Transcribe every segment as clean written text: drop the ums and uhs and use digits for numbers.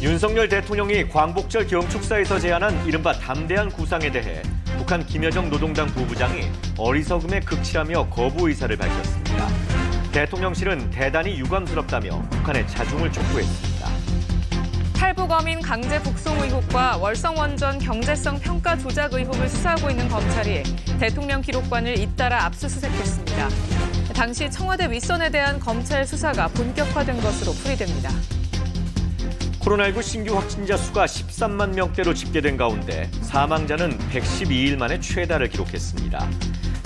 윤석열 대통령이 광복절 경축사에서 제안한 이른바 담대한 구상에 대해 북한 김여정 노동당 부부장이 어리석음에 극치라며 거부 의사를 밝혔습니다. 대통령실은 대단히 유감스럽다며 북한의 자중을 촉구했습니다. 탈북어민 강제 북송 의혹과 월성 원전 경제성 평가 조작 의혹을 수사하고 있는 검찰이 대통령 기록관을 잇따라 압수수색했습니다. 당시 청와대 윗선에 대한 검찰 수사가 본격화된 것으로 풀이됩니다. 코로나19 신규 확진자 수가 13만 명대로 집계된 가운데 사망자는 112일 만에 최다를 기록했습니다.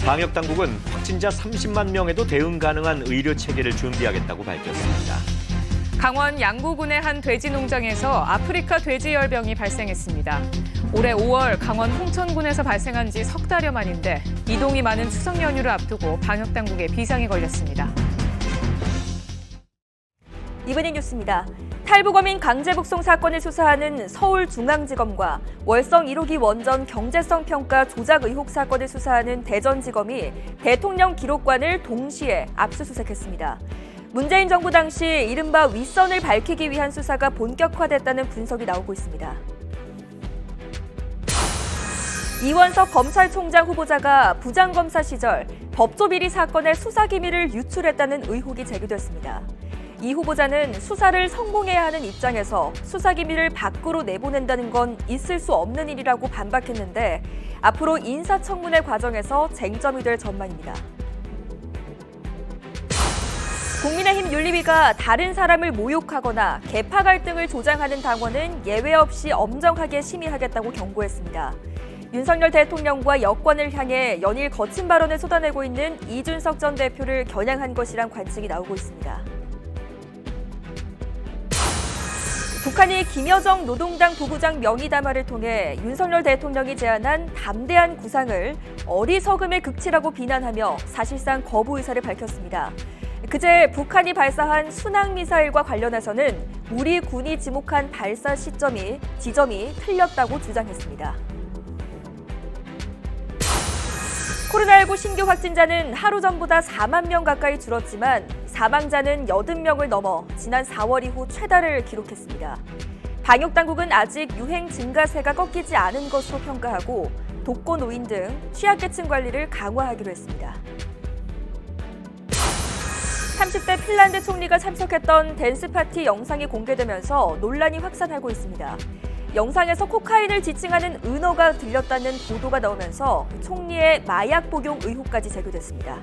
방역당국은 확진자 30만 명에도 대응 가능한 의료 체계를 준비하겠다고 밝혔습니다. 강원 양구군의 한 돼지 농장에서 아프리카 돼지열병이 발생했습니다. 올해 5월 강원 홍천군에서 발생한 지 석 달여 만인데 이동이 많은 추석 연휴를 앞두고 방역당국에 비상이 걸렸습니다. 이번인 뉴스입니다. 탈북어민 강제 북송 사건을 수사하는 서울중앙지검과 월성 1호기 원전 경제성 평가 조작 의혹 사건을 수사하는 대전지검이 대통령 기록관을 동시에 압수수색했습니다. 문재인 정부 당시 이른바 윗선을 밝히기 위한 수사가 본격화됐다는 분석이 나오고 있습니다. 이원석 검찰총장 후보자가 부장검사 시절 법조비리 사건의 수사기밀을 유출했다는 의혹이 제기됐습니다. 이 후보자는 수사를 성공해야 하는 입장에서 수사기밀을 밖으로 내보낸다는 건 있을 수 없는 일이라고 반박했는데 앞으로 인사청문회 과정에서 쟁점이 될 전망입니다. 국민의힘 윤리위가 다른 사람을 모욕하거나 계파 갈등을 조장하는 당원은 예외 없이 엄정하게 심의하겠다고 경고했습니다. 윤석열 대통령과 여권을 향해 연일 거친 발언을 쏟아내고 있는 이준석 전 대표를 겨냥한 것이란 관측이 나오고 있습니다. 북한이 김여정 노동당 부부장 명의담화를 통해 윤석열 대통령이 제안한 담대한 구상을 어리석음의 극치라고 비난하며 사실상 거부 의사를 밝혔습니다. 그제 북한이 발사한 순항미사일과 관련해서는 우리 군이 지목한 발사 지점이 틀렸다고 주장했습니다. 코로나19 신규 확진자는 하루 전보다 4만 명 가까이 줄었지만 사망자는 80명을 넘어 지난 4월 이후 최다를 기록했습니다. 방역당국은 아직 유행 증가세가 꺾이지 않은 것으로 평가하고 독거노인 등 취약계층 관리를 강화하기로 했습니다. 30대 핀란드 총리가 참석했던 댄스파티 영상이 공개되면서 논란이 확산하고 있습니다. 영상에서 코카인을 지칭하는 은어가 들렸다는 보도가 나오면서 총리의 마약 복용 의혹까지 제기됐습니다.